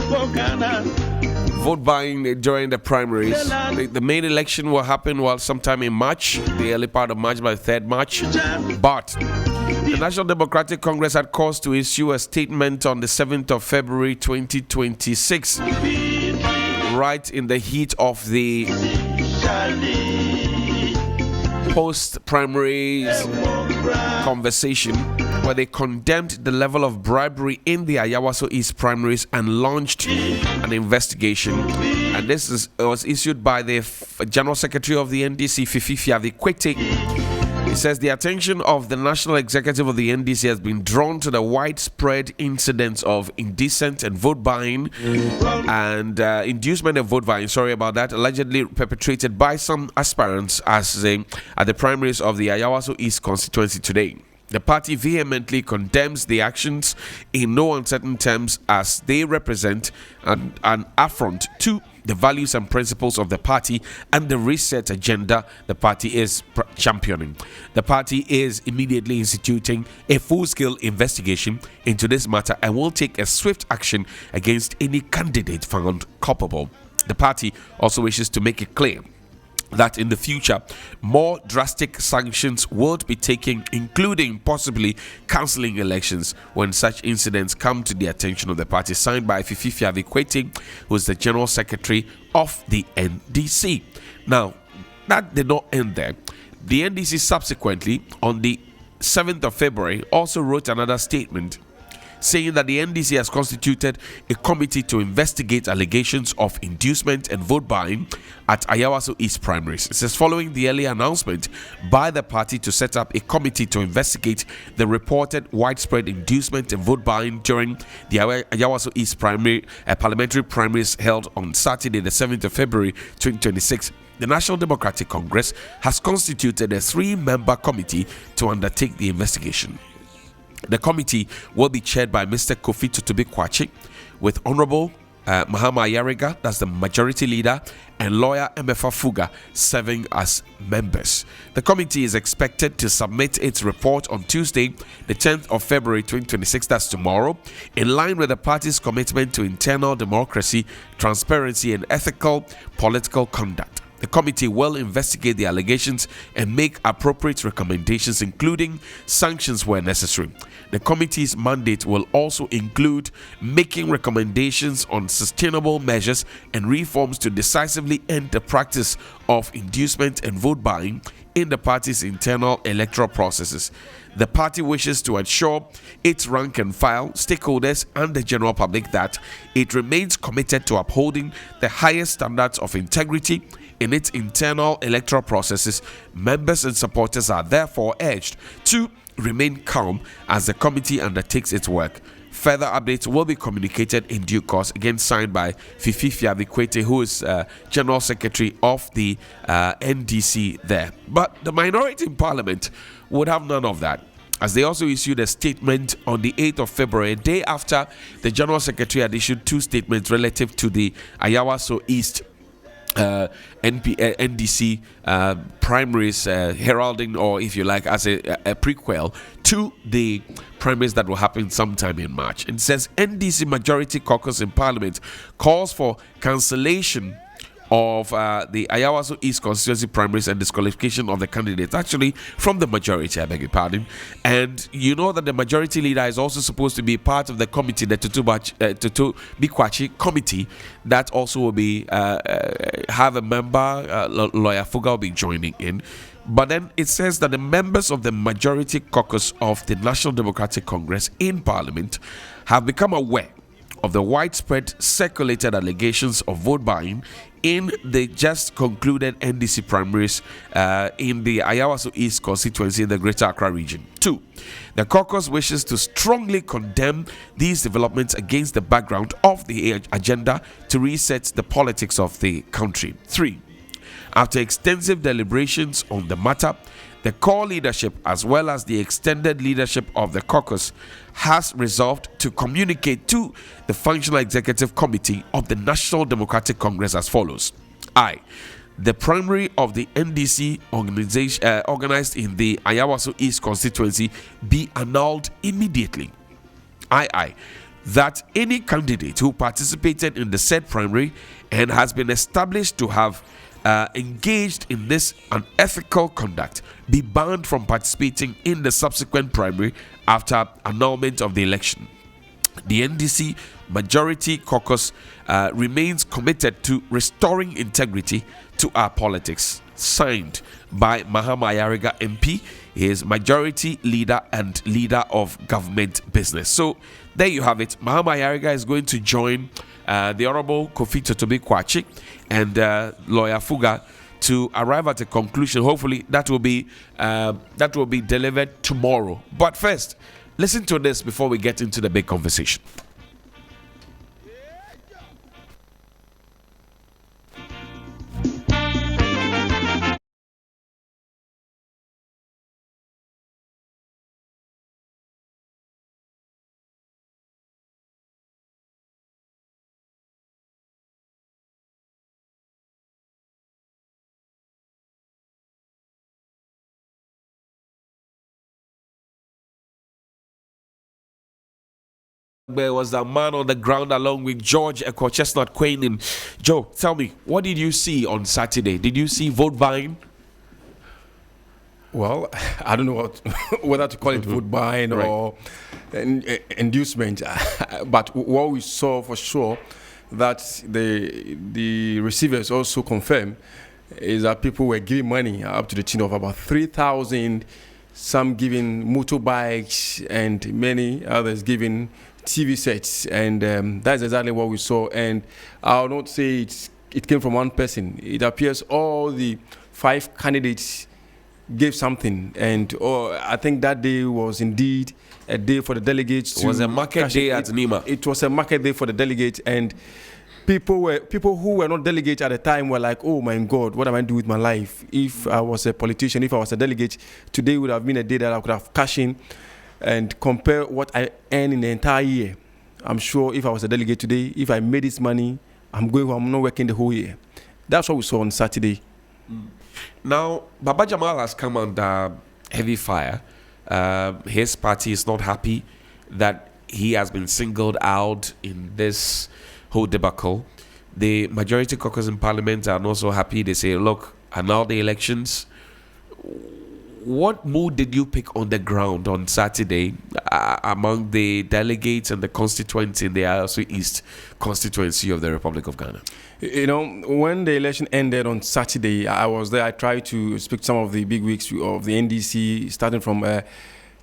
vote buying during the primaries. The main election will happen sometime in March, the early part of March, by 3rd March. But the National Democratic Congress had cause to issue a statement on the 7th of February 2026, right in the heat of the post-primaries conversation, where they condemned the level of bribery in the Ayawaso East primaries and launched an investigation. And this was issued by the General Secretary of the NDC, Fififia Vikwete. It says the attention of the National Executive of the NDC has been drawn to the widespread incidents of indecent and vote buying and inducement and vote buying, allegedly perpetrated by some aspirants at the primaries of the Ayawaso East constituency today. The party vehemently condemns the actions in no uncertain terms, as they represent an affront to the values and principles of the party and the reset agenda the party is championing. The party is immediately instituting a full-scale investigation into this matter and will take a swift action against any candidate found culpable. The party also wishes to make it clear that in the future, more drastic sanctions would be taken, including possibly cancelling elections when such incidents come to the attention of the party. Signed by Fififia Vikwete, who is the General Secretary of the NDC. Now, that did not end there. The NDC subsequently, on the 7th of February, also wrote another statement saying that the NDC has constituted a committee to investigate allegations of inducement and vote buying at Ayawaso East primaries. It says following the early announcement by the party to set up a committee to investigate the reported widespread inducement and vote buying during the Ayawaso East parliamentary primaries held on Saturday, the 7th of February 2026, the National Democratic Congress has constituted a 3-member committee to undertake the investigation. The committee will be chaired by Mr. Kofi Totobi-Kwachi, with Honorable Mahama Ayariga, that's the majority leader, and lawyer Emefa Fuga serving as members. The committee is expected to submit its report on Tuesday, the 10th of February 2026, that's tomorrow, in line with the party's commitment to internal democracy, transparency, and ethical political conduct. The committee will investigate the allegations and make appropriate recommendations, including sanctions where necessary. The committee's mandate will also include making recommendations on sustainable measures and reforms to decisively end the practice of inducement and vote buying in the party's internal electoral processes. The party wishes to assure its rank and file, stakeholders, and the general public that it remains committed to upholding the highest standards of integrity in its internal electoral processes. Members and supporters are therefore urged to remain calm as the committee undertakes its work. Further updates will be communicated in due course. Again, signed by Fififia Vikwete, who is General Secretary of the NDC there. But the minority in Parliament would have none of that, as they also issued a statement on the 8th of February, a day after the General Secretary had issued 2 statements relative to the Ayawaso East NDC primaries, heralding, or if you like, as a prequel to the primaries that will happen sometime in March. It says NDC Majority Caucus in Parliament calls for cancellation of the Ayawaso East constituency primaries and disqualification of the candidates, actually from the majority, I beg your pardon. And you know that the majority leader is also supposed to be part of the committee, the Totobi-Kwachi committee, that also will be have a member, lawyer Fuga will be joining in. But then it says that the members of the majority caucus of the National Democratic Congress in Parliament have become aware of the widespread circulated allegations of vote buying in the just concluded NDC primaries in the Ayawaso East constituency in the Greater Accra region. 2. The caucus wishes to strongly condemn these developments against the background of the agenda to reset the politics of the country. 3. After extensive deliberations on the matter, the core leadership as well as the extended leadership of the caucus has resolved to communicate to the Functional Executive Committee of the National Democratic Congress as follows. I. The primary of the NDC organization organized in the Ayawaso East constituency be annulled immediately. I. that any candidate who participated in the said primary and has been established to have engaged in this unethical conduct be banned from participating in the subsequent primary after annulment of the election. The NDC Majority Caucus remains committed to restoring integrity to our politics. Signed by Mahama Ayariga MP, his majority leader and leader of government business. So there you have it. Mahama Ayariga is going to join the Honorable Kofi Totobi Kwachi and Lawyer Fuga to arrive at a conclusion. Hopefully that will be delivered tomorrow. But first, listen to this before we get into the big conversation. There was a man on the ground along with George Echo Chestnut Quain. And Joe, tell me, what did you see on Saturday? Did you see vote buying? Well, I don't know whether to call it vote buying or inducement, but what we saw for sure that the receivers also confirmed is that people were giving money up to the tune of about 3,000, some giving motorbikes and many others giving TV sets, and that's exactly what we saw. And I'll not say it came from one person. It appears all the 5 candidates gave something, and I think that day was indeed a day for the delegates. It was a market day at Nima. It was a market day for the delegates, and people who were not delegates at the time were like, oh my God, what am I doing with my life? If I was a politician, if I was a delegate, today would have been a day that I could have cashed in and compare what I earn in the entire year. I'm sure if I was a delegate today, if I made this money, I'm not working the whole year. That's what we saw on Saturday. Now, Baba Jamal has come under heavy fire. His party is not happy that he has been singled out in this whole debacle. The majority caucus in parliament are not so happy. They say, look, annul the elections. What mood did you pick on the ground on Saturday among the delegates and the constituents in the Ayawaso East constituency of the Republic of Ghana? You know, when the election ended on Saturday, I was there. I tried to speak to some of the big wigs of the NDC, starting from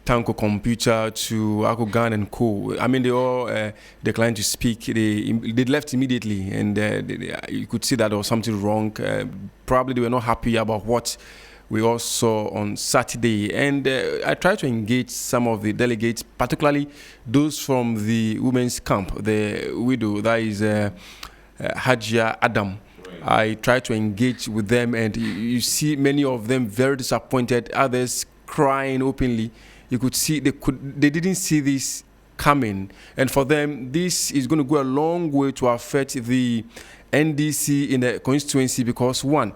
Tanko Computer to Ako Gan and Co. I mean, they all declined to speak. They left immediately, and you could see that there was something wrong. Probably they were not happy about what we all saw on Saturday. And I tried to engage some of the delegates, particularly those from the women's camp, the widow, that is Hajia Adam. Right. I tried to engage with them, and you see many of them very disappointed, others crying openly. You could see they didn't see this coming, and for them this is going to go a long way to affect the NDC in the constituency, because one,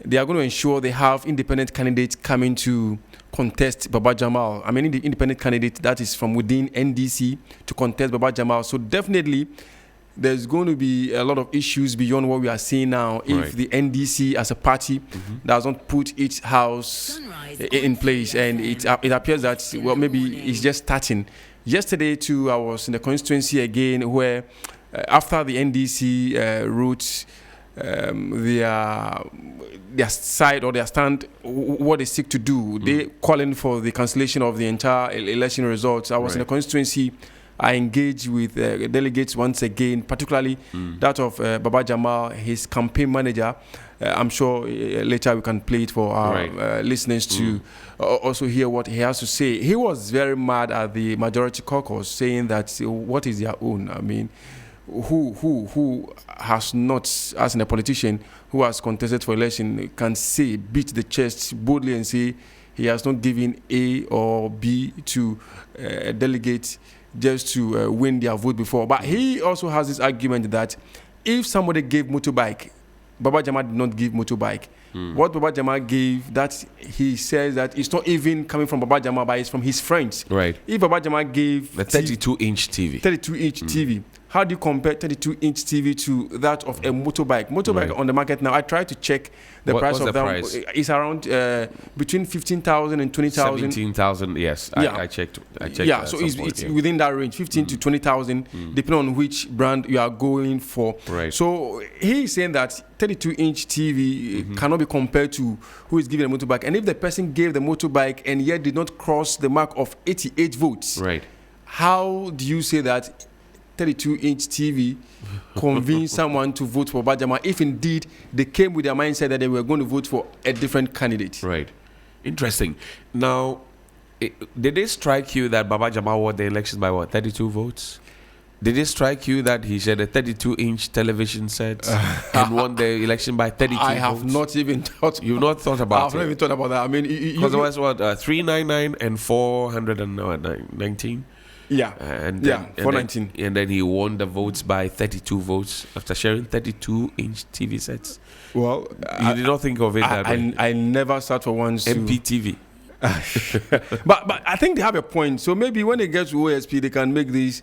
they are going to ensure they have independent candidates coming to contest Baba Jamal. I mean, the independent candidate that is from within NDC to contest Baba Jamal. So definitely there's going to be a lot of issues beyond what we are seeing now if the NDC as a party doesn't put its house in place. And it appears that, well, maybe it's just starting. Yesterday too, I was in the constituency again where after the NDC wrote their side or their stand, what they seek to do, they calling for the cancellation of the entire election results. I was in the constituency. I engaged with delegates once again, particularly that of Baba Jamal, his campaign manager. I'm sure later we can play it for our listeners to also hear what he has to say. He was very mad at the majority caucus, saying that what is their own? I mean, who has not, as in a politician who has contested for election, can say, beat the chest boldly and say he has not given A or B to a delegate just to win their vote before. But he also has this argument that if somebody gave motorbike Baba Jama did not give motorbike. What Baba Jama gave, that he says that it's not even coming from Baba Jama, but it's from his friends. Right. If Baba Jama gave the 32-inch TV. 32-inch TV, how do you compare 32-inch TV to that of a motorbike? Motorbike on the market now, I tried to check the price of that. It's around between 15,000 and 20,000. 17,000, yes. Yeah. I checked. Yeah, so it's within that range, 15 to 20,000, depending on which brand you are going for. Right. So he is saying that 32-inch TV cannot be compared to who is giving a motorbike. And if the person gave the motorbike and yet did not cross the mark of 88 votes, right, how do you say that 32-inch TV convince someone to vote for Baba Jama if indeed they came with their mindset that they were going to vote for a different candidate? Right. Interesting. Now, did it strike you that Baba Jama won the elections by 32 votes? Did it strike you that he shared a 32-inch television set and won the election by 32 votes? I have not even thought. You've not thought about it? I have not even thought about that. I mean, because it was 399 and 419. Yeah, and 419. And then he won the votes by 32 votes after sharing 32-inch TV sets. Well, you did not think of it that way. I never sat for once. MPTV. but I think they have a point. So maybe when they get to OSP, they can make these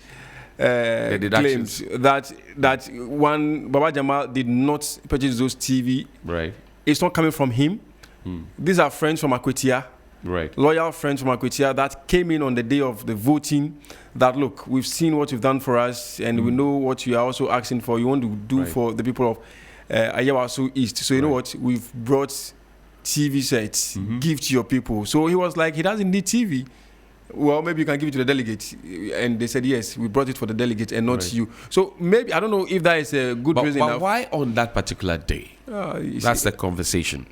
claims that one Baba Jama did not purchase those TV. Right. It's not coming from him. These are friends from Akwetia. Right. Loyal friends from Akwetia that came in on the day of the voting. That look, we've seen what you've done for us, and we know what you are also asking for. You want to do for the people of Ayawaso East. So you know what? We've brought TV sets, give to your people. So he was like, he doesn't need TV. Well, maybe you can give it to the delegate. And they said, yes, we brought it for the delegate and not you. So maybe, I don't know if that is a good reason. But why on that particular day? That's the conversation.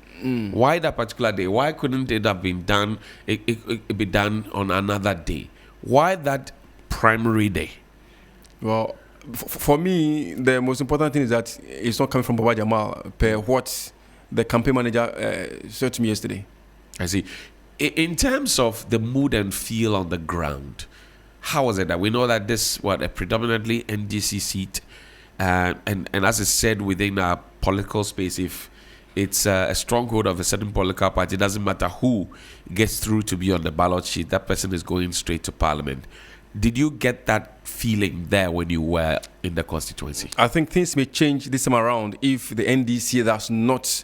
Why that particular day? Why couldn't it have been done, it be done on another day? Why that primary day? Well, for me, the most important thing is that it's not coming from Baba Jamal, per what the campaign manager said to me yesterday. I see. In terms of the mood and feel on the ground, how was it that we know that this a predominantly NDC seat, and as I said within our political space, if it's a stronghold of a certain political party, it doesn't matter who gets through to be on the ballot sheet, that person is going straight to parliament. Did you get that feeling there when you were in the constituency? I think things may change this time around if the NDC does not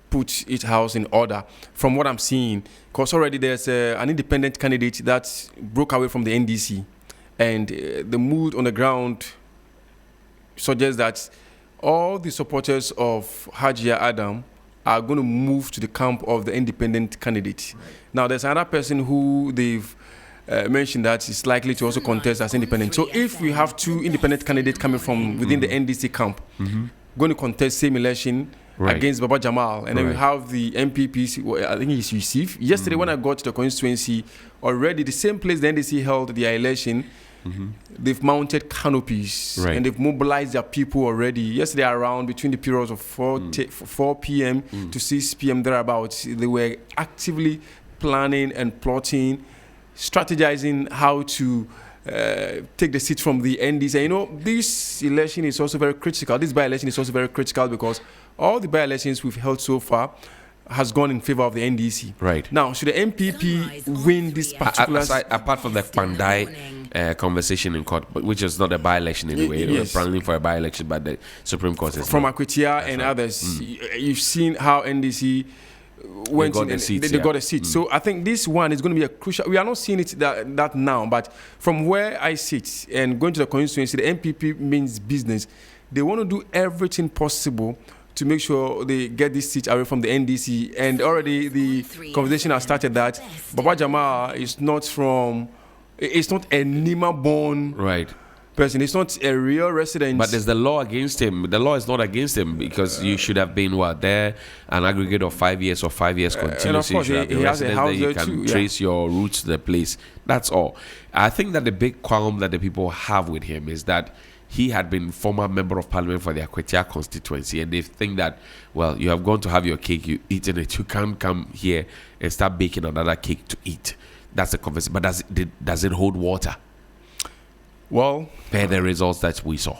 put its house in order, from what I'm seeing, because already there's an independent candidate that broke away from the NDC, and the mood on the ground suggests that all the supporters of Hajia Adam are going to move to the camp of the independent candidate. Right. Now, there's another person who they've mentioned that is likely to also contest as independent. So if we have two independent candidates coming from within the NDC camp, going to contest same election, against Baba Jamal, and then we have the MPPs. I think he's received yesterday when I got to the constituency. Already, the same place the NDC held their election, they've mounted canopies and they've mobilized their people already. Yesterday, around between the periods of 4 p.m. to 6 p.m. thereabouts, they were actively planning and plotting, strategizing how to take the seat from the NDC. You know, this election is also very critical. This by-election is also very critical because all the by-elections we've held so far has gone in favor of the NDC. Right. Now, should the MPP win this particular... apart from the Pandai conversation in court, which is not a by-election anyway, they were planning for a by-election, but the Supreme Court is from Akwetia and others. You've seen how NDC went they got a seat. So I think this one is going to be a crucial... We are not seeing it that now, but from where I sit and going to the constituency, the MPP means business. They want to do everything possible to make sure they get this seat away from the NDC. And already the conversation has started that Baba Jamal is not from... It's not a Nima-born person. It's not a real resident. But there's the law against him. The law is not against him because you should have been there an aggregate of 5 years or 5 years continuously. And of course, he has a house you can trace your roots to the place. That's all. I think that the big qualm that the people have with him is that he had been former member of parliament for the Akwetia constituency, and they think that, well, you have gone to have your cake, you eaten it, you can't come here and start baking another cake to eat. That's the conversation. But does it hold water? Well, per the results that we saw.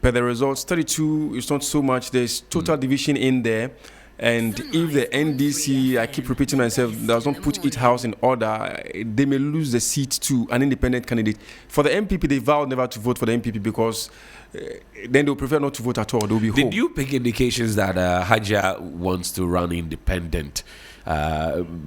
per the results, 32 is not so much. There's total division in there. And if the NDC, I keep repeating myself, does not put its house in order, they may lose the seat to an independent candidate. For the MPP, they vowed never to vote for the MPP because then they'll prefer not to vote at all. They'll be home. Did you pick indications that Hajia wants to run independent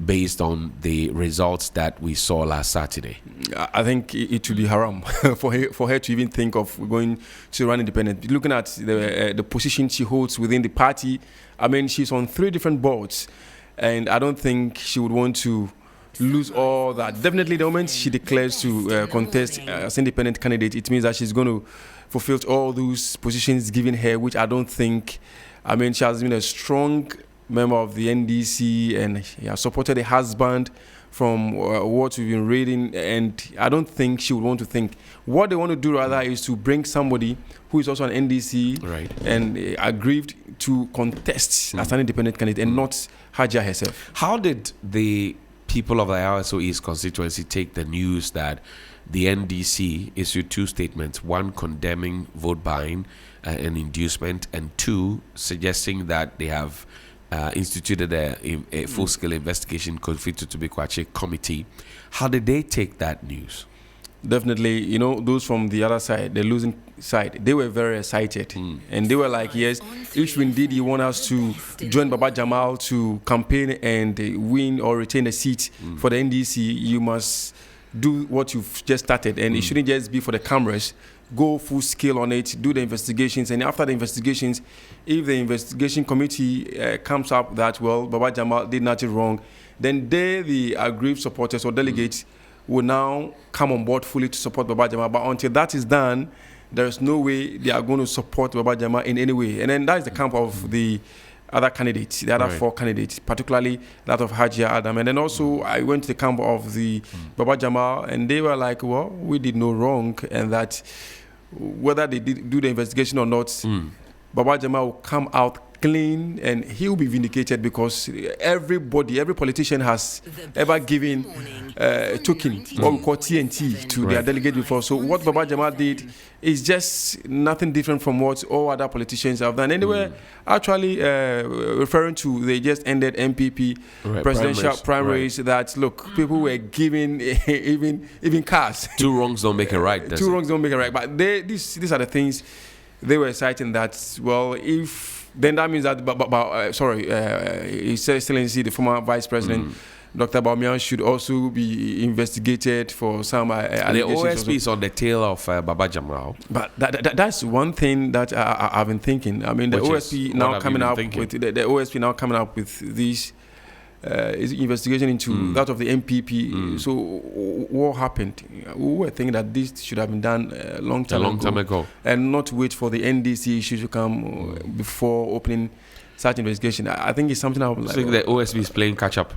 based on the results that we saw last Saturday? I think it would be haram for her to even think of going to run independent. Looking at the position she holds within the party, I mean, she's on 3 different boards, and I don't think she would want to lose all that. Definitely, the moment she declares to contest as independent candidate, it means that she's going to fulfill all those positions given her, which I don't think. I mean, she has been a strong member of the NDC, and he has supported her husband from what we've been reading, and I don't think she would want to think. What they want to do rather is to bring somebody who is also an NDC and aggrieved to contest as an independent candidate and not Hajia herself. How did the people of the Ayawaso East constituency take the news that the NDC issued 2 statements, one condemning vote buying and inducement, and 2 suggesting that they have instituted a full-scale investigation constituted to be Kwache committee? How did they take that news? Definitely, you know, those from the other side, the losing side, they were very excited. And they were like, yes, if indeed you want us to join Baba Jamal to campaign and win or retain a seat for the NDC, you must do what you've just started. And it shouldn't just be for the cameras. Go full scale on it, do the investigations, and after the investigations, if the investigation committee comes up that, well, Baba Jamal did nothing wrong, then they, the aggrieved supporters or delegates, will now come on board fully to support Baba Jamal. But until that is done, there is no way they are going to support Baba Jamal in any way. And then that is the camp of the other candidates, the other 4 candidates, particularly that of Hajia Adam. And then also I went to the camp of the Baba Jamal, and they were like, well, we did no wrong, and that whether they did do the investigation or not, Baba Jamal will come out clean and he will be vindicated, because every politician has ever given token, what we call TNT, to their delegate before. So what Baba Jamal did is just nothing different from what all other politicians have done. And they were actually referring to, they just ended MPP presidential primaries that, look, people were giving even cars. 2 wrongs don't make it right. 2 wrongs don't make it right. But these are the things they were citing that, well, if then that means that, His Excellency, the former Vice President, Dr. Baumian, should also be investigated for some allegations. The OSP is on the tail of Baba Jamal. But that's one thing that I've been thinking. I mean, the OSP now coming up with the OSP now coming up with this investigation into that of the MPP. So what happened? We were thinking that this should have been done a long time ago, and not wait for the NDC issue to come before opening such investigation. I think it's something I would like. So the OSP is playing catch up.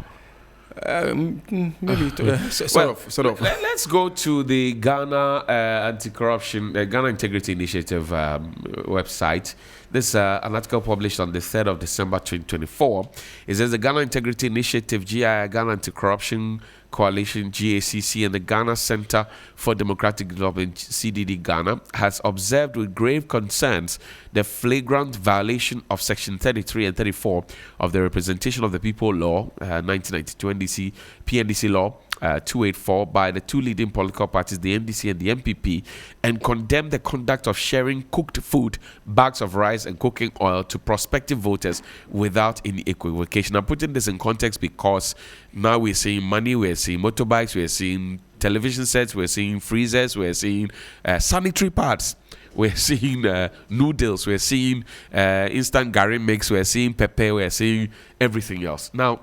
Maybe sort of. Let's go to the Ghana Anti-Corruption, Ghana Integrity Initiative website. This an article published on the 3rd of December 2024. It says the Ghana Integrity Initiative, GI, Ghana Anti-Corruption Coalition, GACC, and the Ghana Center for Democratic Development, CDD Ghana, has observed with grave concerns the flagrant violation of Section 33 and 34 of the Representation of the People Law, 1992 NDC, PNDC Law, 284 by the 2 leading political parties, the NDC and the MPP, and condemned the conduct of sharing cooked food, bags of rice, and cooking oil to prospective voters without any equivocation. I'm putting this in context because now we're seeing money, we're seeing motorbikes, we're seeing television sets, we're seeing freezers, we're seeing sanitary pads, we're seeing noodles, we're seeing instant gari mix, we're seeing pepper, we're seeing everything else. Now,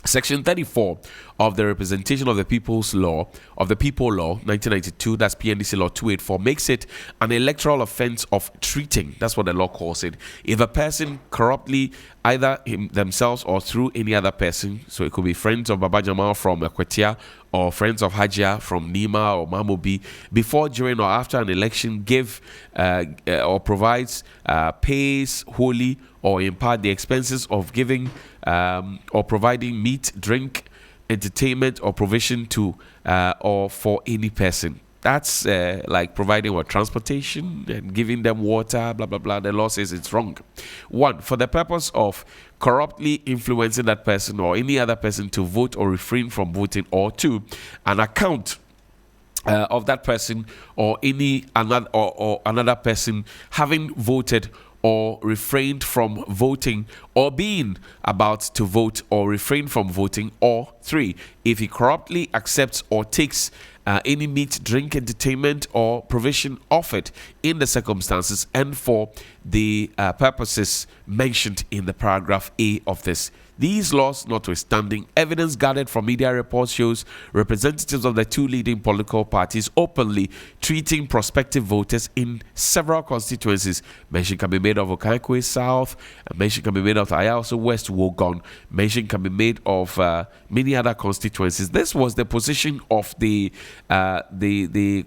Section 34 of the Representation of the People's Law, of the People Law, 1992, that's PNDC Law 284, makes it an electoral offense of treating, that's what the law calls it, if a person corruptly, either themselves or through any other person, so it could be friends of Baba Jamal from Ekwetia, or friends of Hajia from Nima or Mamobi, before, during, or after an election, give or provides, pays wholly or in part the expenses of giving or providing meat, drink, entertainment, or provision to or for any person. That's like providing what transportation and giving them water, blah blah blah. The law says it's wrong. One, for the purpose of corruptly influencing that person or any other person to vote or refrain from voting, or two, an account of that person or any another or another person having voted or refrained from voting or being about to vote or refrain from voting, or three, if he corruptly accepts or takes any meat, drink, entertainment, or provision offered in the circumstances and for the purposes mentioned in the paragraph A of this. These laws notwithstanding, evidence gathered from media reports shows representatives of the two leading political parties openly treating prospective voters in several constituencies. Mention can be made of Okaikwe South, mention can be made of Ayawaso West, Wogon, mention can be made of many other constituencies. This was the position of the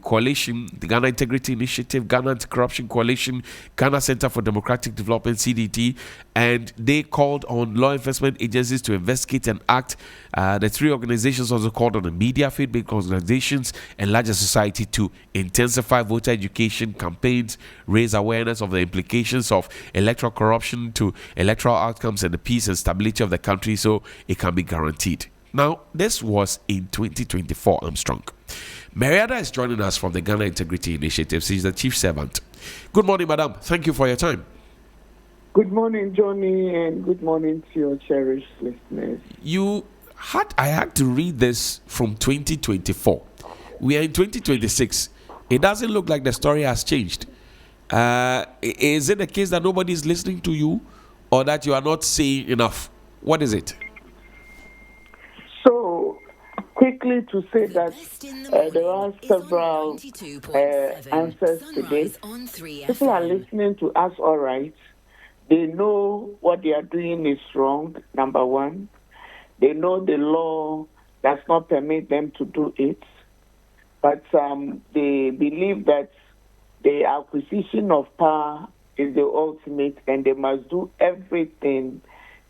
coalition, the Ghana Integrity Initiative, Ghana Anti-Corruption Coalition, Ghana Center for Democratic Development, CDT, and they called on law enforcement agencies to investigate and act. The three organizations also called on the media, faith-based organizations, and larger society to intensify voter education campaigns, raise awareness of the implications of electoral corruption to electoral outcomes and the peace and stability of the country so it can be guaranteed. Now, this was in 2024, Armstrong. Mariada is joining us from the Ghana Integrity Initiative. She's the chief servant. Good morning, madam. Thank you for your time. Good morning, Johnny, and good morning to your cherished listeners. I had to read this from 2024. We are in 2026. It doesn't look like the story has changed. Is it the case that nobody is listening to you, or that you are not saying enough? What is it? So, quickly to say that there are several answers to this. People are listening to us all right. They know what they are doing is wrong, number one. They know the law does not permit them to do it. But they believe that the acquisition of power is the ultimate, and they must do everything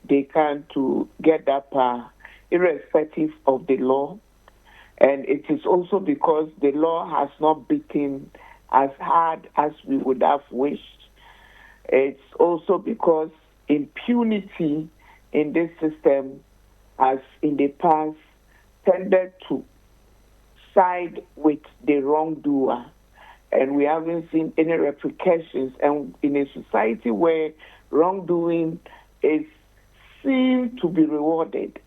they can to get that power, irrespective of the law. And it is also because the law has not beaten as hard as we would have wished. It's also because impunity in this system has in the past tended to side with the wrongdoer, and we haven't seen any repercussions. And in a society where wrongdoing is seen to be rewarded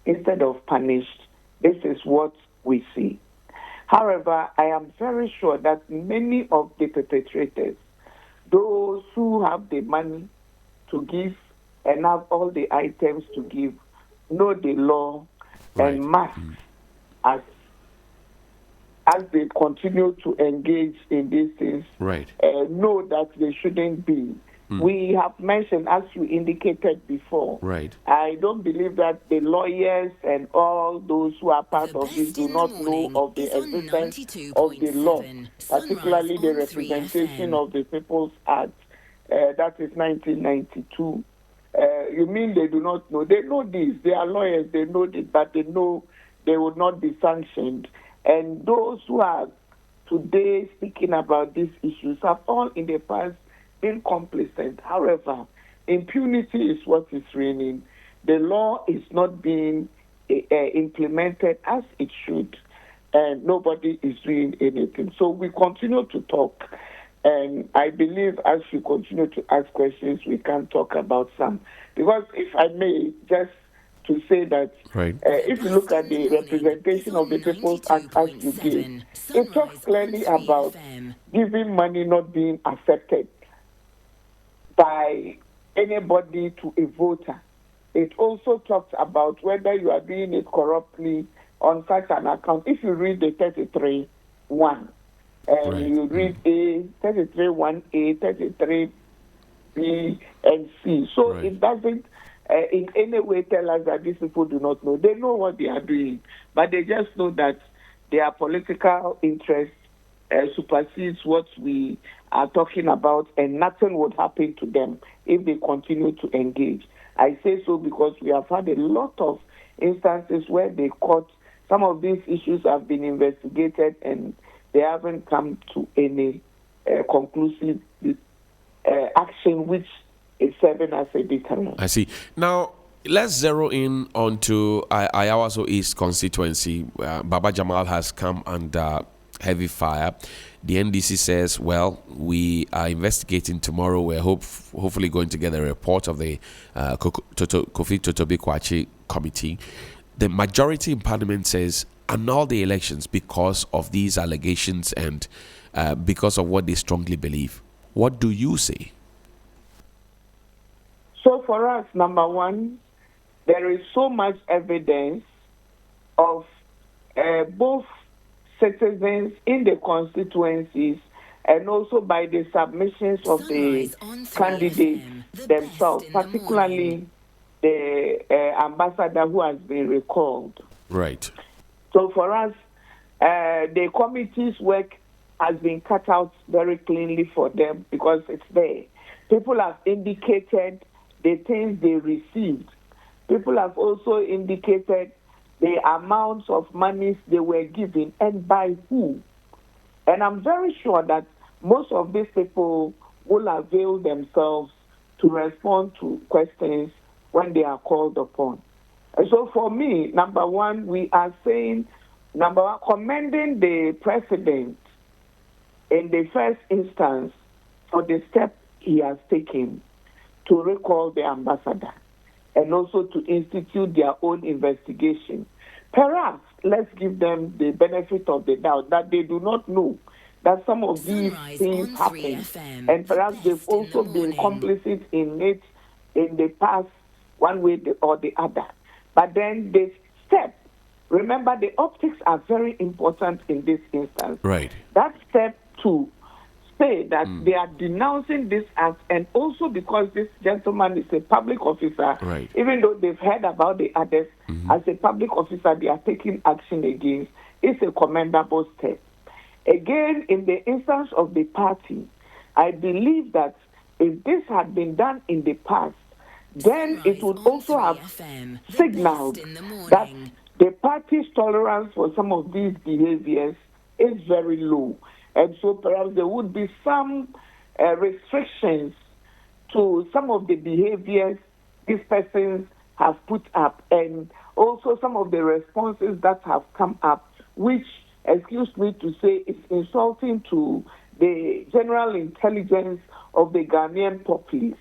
instead of punished, this is what we see. However, I am very sure that many of the perpetrators, those who have the money to give and have all the items to give, know the law and must, as they continue to engage in these things, know that they shouldn't be. We have mentioned, as you indicated before, I don't believe that the lawyers and all those who are part of this do not know of the existence of the law, particularly the Representation of the People's Act, that is 1992. You mean they do not know? They know this. They are lawyers. They know this, but they know they would not be sanctioned. And those who are today speaking about these issues have all in the past been complacent. However, impunity is what is reigning. The law is not being implemented as it should, and nobody is doing anything. So we continue to talk, and I believe as we continue to ask questions, we can talk about some. Because if I may, just to say that if you look at the Representation of the People's Act as you give, it talks clearly about giving money not being accepted by anybody to a voter. It also talks about whether you are doing it corruptly on such an account. If you read the 33.1, and you read A, 33.1A, 33B, and C. So it doesn't in any way tell us that these people do not know. They know what they are doing, but they just know that their political interest supersedes what we are talking about, and nothing would happen to them if they continue to engage. I say so because we have had a lot of instances where they caught some of these issues have been investigated, and they haven't come to any conclusive action which is serving as a deterrent. I see. Now, let's zero in onto Ayawaso East constituency. Baba Jamal has come under heavy fire. The NDC says, well, we are investigating tomorrow. We're hopefully going to get a report of the Kofi Totobi Kwachi committee. The majority in parliament says annul the elections because of these allegations and because of what they strongly believe. What do you say? So for us, number one, there is so much evidence of both citizens in the constituencies and also by the submissions of the candidates themselves, particularly the ambassador who has been recalled. Right. So for us, the committee's work has been cut out very cleanly for them because it's there. People have indicated the things they received. People have also indicated the amounts of monies they were given and by who. And I'm very sure that most of these people will avail themselves to respond to questions when they are called upon. And so for me, number one, we are saying, number one, commending the president in the first instance for the step he has taken to recall the ambassador and also to institute their own investigation. Perhaps let's give them the benefit of the doubt that they do not know that some of these things happen, and perhaps they've also been complicit in it in the past, one way or the other. But then the step, remember the optics are very important in this instance. Right. That step to say that they are denouncing this act, and also because this gentleman is a public officer, right, even though they've heard about the others, as a public officer they are taking action against, it's a commendable step. Again, in the instance of the party, I believe that if this had been done in the past, then it would also have signaled that the party's tolerance for some of these behaviors is very low. And so perhaps there would be some restrictions to some of the behaviors these persons have put up, and also some of the responses that have come up, which, excuse me to say, is insulting to the general intelligence of the Ghanaian populace.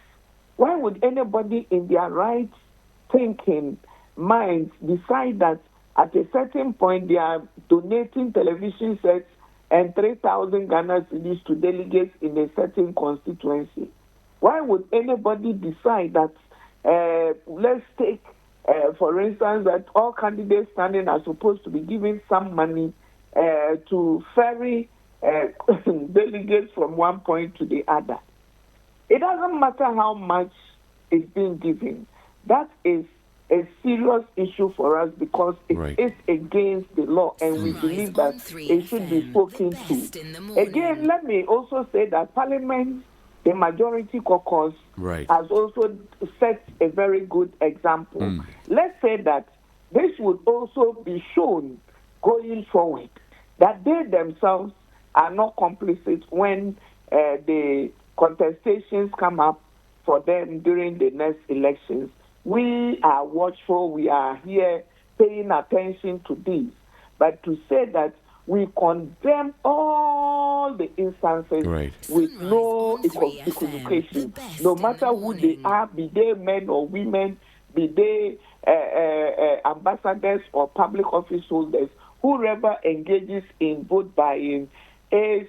Why would anybody in their right thinking minds decide that at a certain point they are donating television sets and 3,000 Ghana cedis to delegates in a certain constituency? Why would anybody decide that, let's take, for instance, that all candidates standing are supposed to be given some money to ferry delegates from one point to the other? It doesn't matter how much is being given. That is a serious issue for us because it is against the law, and we believe that it should be spoken to. Again, let me also say that Parliament, the majority caucus, has also set a very good example. Let's say that this would also be shown going forward, that they themselves are not complicit when the contestations come up for them during the next elections. We are watchful, we are here paying attention to this. But to say that we condemn all the instances with no equivocation, no matter who they are, be they men or women, be they ambassadors or public office holders, whoever engages in vote buying is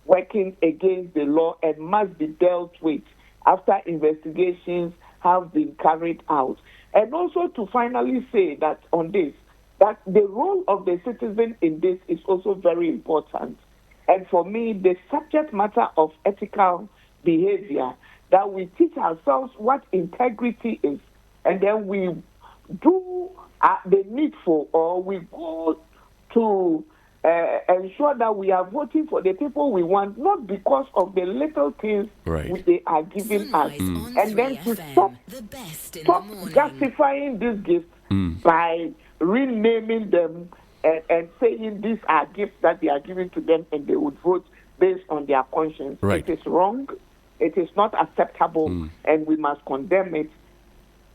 working against the law and must be dealt with after investigations have been carried out. And also to finally say that on this, that the role of the citizen in this is also very important. And for me, the subject matter of ethical behavior, that we teach ourselves what integrity is, and then we do the needful, or we go to ensure that we are voting for the people we want, not because of the little things which they are giving us. And then to stop justifying these gifts by renaming them and saying these are gifts that they are giving to them and they would vote based on their conscience. Right. It is wrong. It is not acceptable, and we must condemn it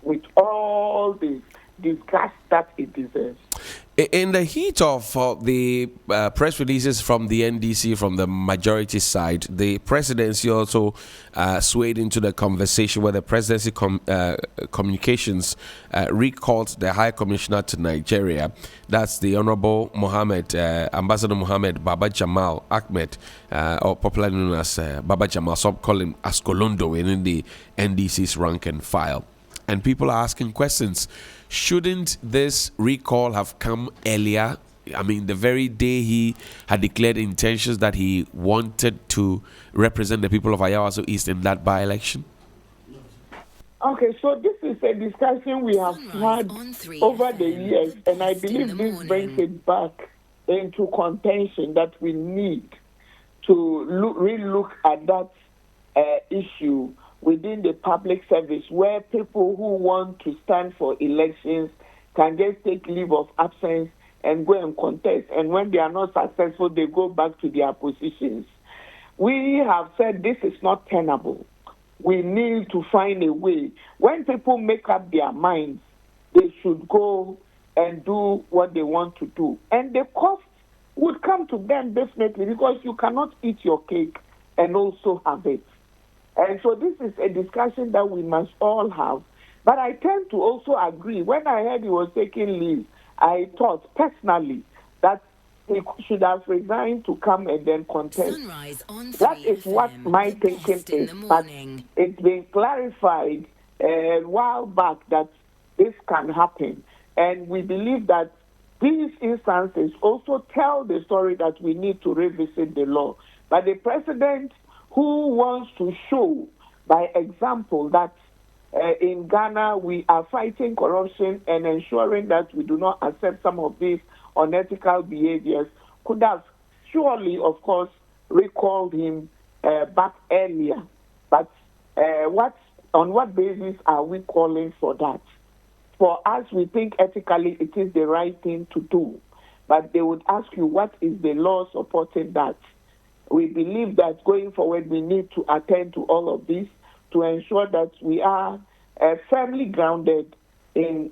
with all the disgust that it deserves. In the heat of the press releases from the NDC, from the majority side, the presidency also swayed into the conversation where the presidency communications recalled the High Commissioner to Nigeria. That's the Honorable Ambassador Mohammed Baba Jamal Ahmed, or popularly known as Baba Jamal, some call him Askolondo within the NDC's rank and file. And people are asking questions. Shouldn't this recall have come earlier? I mean, the very day he had declared intentions that he wanted to represent the people of Ayawaso East in that by-election? Okay, so this is a discussion we have had over the years, and I believe this brings it back into contention that we need to relook at that issue within the public service, where people who want to stand for elections can just take leave of absence and go and contest. And when they are not successful, they go back to their positions. We have said this is not tenable. We need to find a way. When people make up their minds, they should go and do what they want to do. And the cost would come to them definitely, because you cannot eat your cake and also have it. And so this is a discussion that we must all have. But I tend to also agree. When I heard he was taking leave, I thought personally that he should have resigned to come and then contest. That is what my thinking is. But it's been clarified a while back that this can happen. And we believe that these instances also tell the story that we need to revisit the law. But the president who wants to show by example that in Ghana we are fighting corruption and ensuring that we do not accept some of these unethical behaviors, could have surely, of course, recalled him back earlier. But on what basis are we calling for that? For us, we think ethically it is the right thing to do. But they would ask you, what is the law supporting that? We believe that going forward, we need to attend to all of this to ensure that we are firmly grounded in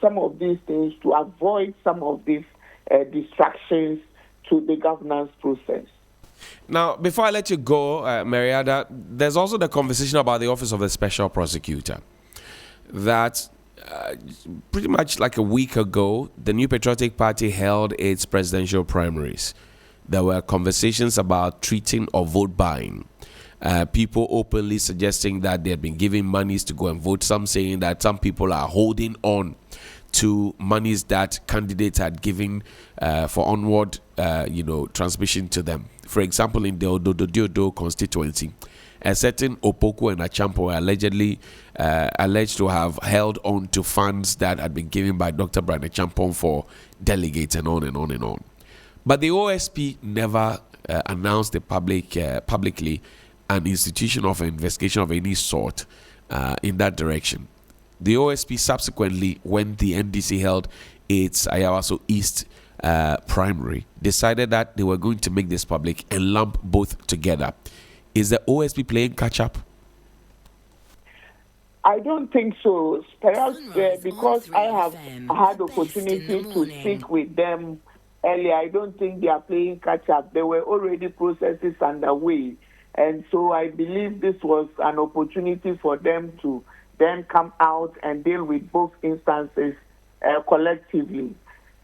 some of these things to avoid some of these distractions to the governance process. Now, before I let you go, Mariada, there's also the conversation about the Office of the Special Prosecutor. That pretty much like a week ago, the New Patriotic Party held its presidential primaries. There were conversations about treating or vote buying. People openly suggesting that they had been giving monies to go and vote. Some saying that some people are holding on to monies that candidates had given for onward, transmission to them. For example, in the Ododo constituency, a certain Opoku and Achampo were alleged to have held on to funds that had been given by Dr. Brian Achampong for delegates and on and on and on. But the OSP never announced publicly an institution of an investigation of any sort in that direction. The OSP subsequently, when the NDC held its Ayawaso East primary, decided that they were going to make this public and lump both together. Is the OSP playing catch up? I don't think so. Perhaps because I have had opportunity to speak with them earlier, I don't think they are playing catch up. There were already processes underway. And so I believe this was an opportunity for them to then come out and deal with both instances collectively.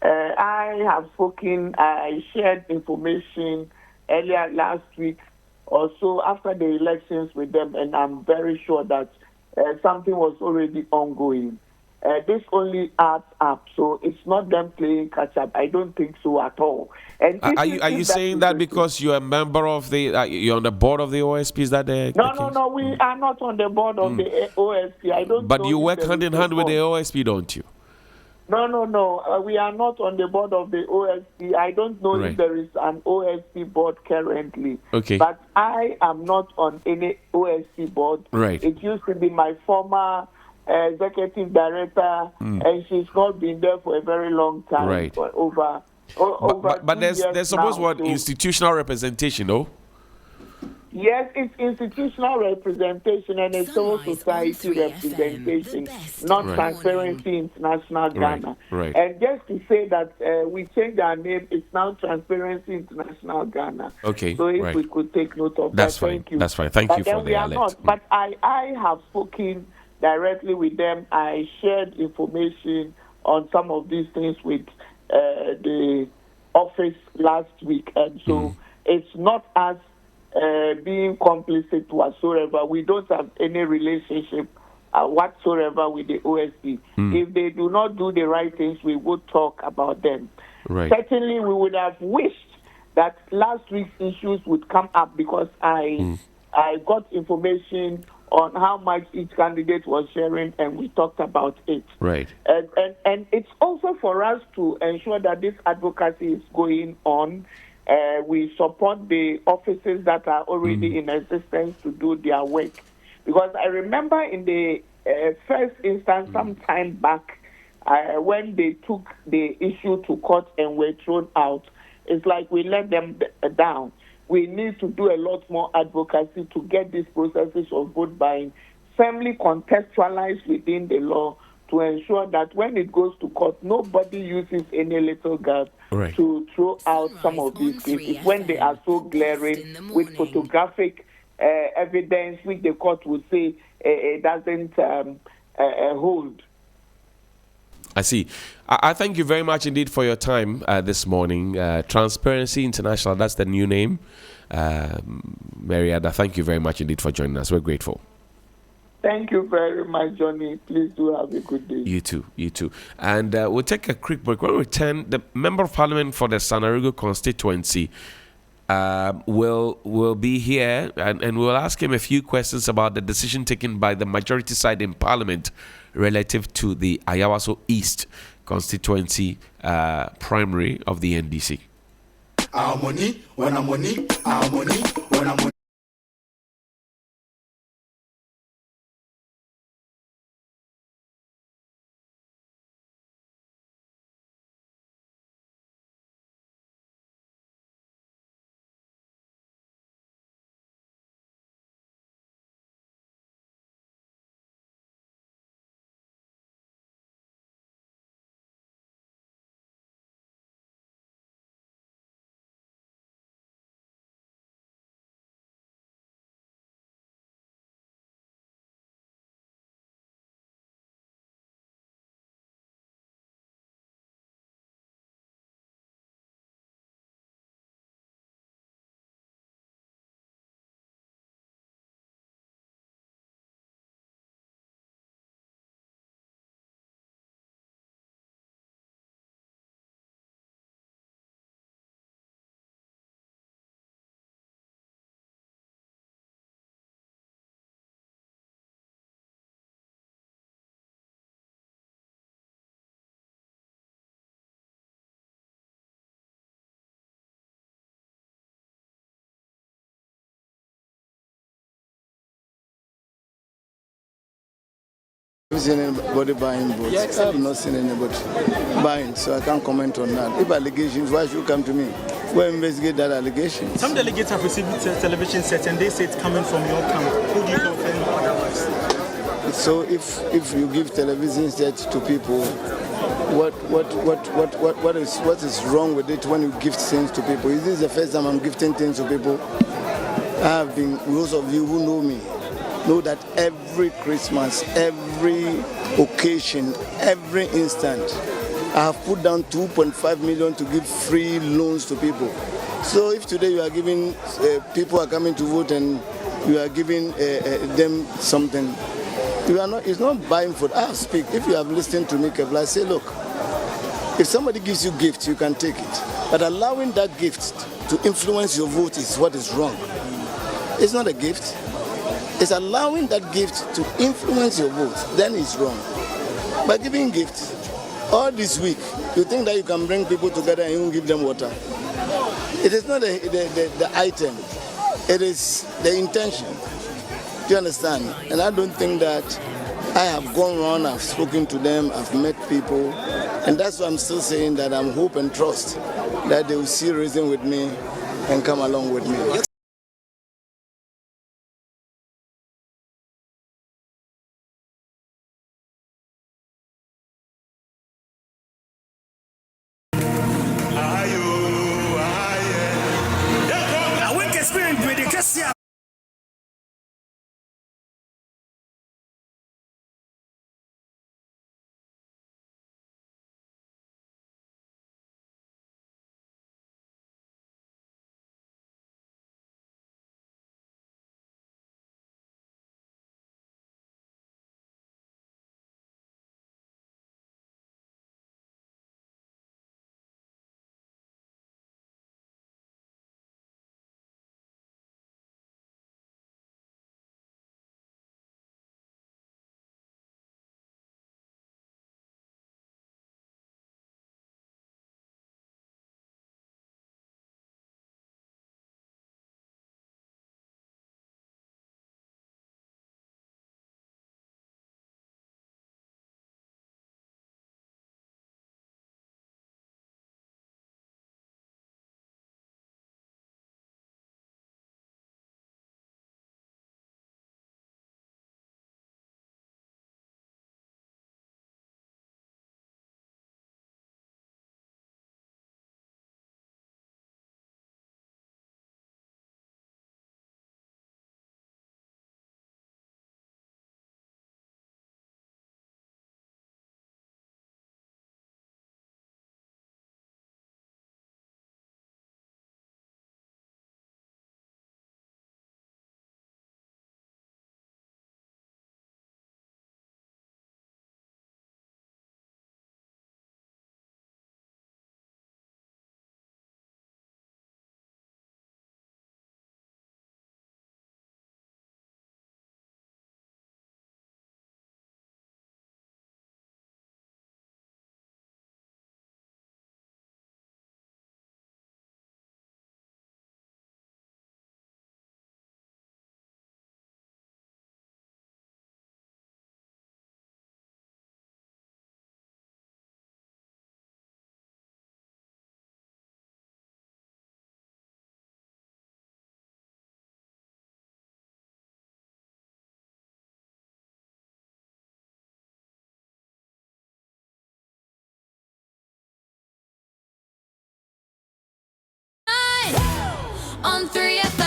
I have spoken, I shared information earlier last week or so after the elections with them, and I'm very sure that something was already ongoing. This only adds up, so it's not them playing catch up. I don't think so at all. And are you saying that because you're a member of you're on the board of the OSP? Is that the No, we are not on the board of the OSP. I don't. But you work hand in hand with the OSP, don't you? No. We are not on the board of the OSP. I don't know if there is an OSP board currently. Okay. But I am not on any OSP board. Right. It used to be my former executive director, and she's not been there for a very long time, Right. for over But 2 there's years supposed now. what institutional representation, no? Yes, it's institutional representation and it's also society representation, not Right. Transparency International Ghana. Right. And just to say that we changed our name, it's now Transparency International Ghana. Okay, So if right. we could take note of That's that, fine. thank you. That's fine. Thank But you then for we the are alert. not. But I have spoken directly with them. I shared information on some of these things with the office last week, and so it's not us being complicit whatsoever. We don't have any relationship whatsoever with the OSP. If they do not do the right things, we would talk about them. Right. Certainly, we would have wished that last week's issues would come up because I got information on how much each candidate was sharing, and we talked about it. Right. And it's also for us to ensure that this advocacy is going on. We support the offices that are already in existence to do their work. Because I remember in the first instance, some time back, when they took the issue to court and were thrown out, it's like we let them down. We need to do a lot more advocacy to get these processes of vote buying firmly contextualized within the law to ensure that when it goes to court, nobody uses any little gap to throw out some of these cases when they are so glaring with photographic evidence, which the court would say it doesn't hold. I see. I thank you very much indeed for your time this morning. Transparency International, that's the new name. Mariada, thank you very much indeed for joining us. We're grateful. Thank you very much, Johnny. Please do have a good day. You too. You too. And we'll take a quick break. When we return, the Member of Parliament for the Sanarigo constituency will be here, and we'll ask him a few questions about the decision taken by the majority side in Parliament relative to the Ayawaso East constituency primary of the NDC. Our money, when I'm money, our money, when I'm money. I've seen anybody buying votes. I've not seen anybody buying, so I can't comment on that. If allegations, why should you come to me? We'll investigate that allegation. Some delegates have received television sets and they say it's coming from your camp. Who do you confirm otherwise? So if you give television sets to people, what is wrong with it when you gift things to people? Is this the first time I'm gifting things to people? I have been, those of you who know me, know that every Christmas, every occasion, every instant, I have put down 2.5 million to give free loans to people. So if today you are giving, people are coming to vote and you are giving them something, you are not, it's not buying food. I speak. If you have listened to me carefully, I say, look, if somebody gives you gifts, you can take it. But allowing that gift to influence your vote is what is wrong. It's not a gift. It's allowing that gift to influence your vote. Then it's wrong. By giving gifts, all this week, you think that you can bring people together and you give them water. It is not the item. It is the intention. Do you understand? And I don't think that I have gone around, I've spoken to them, I've met people, and that's why I'm still saying that I'm hope and trust that they will see reason with me and come along with me. On 3FM.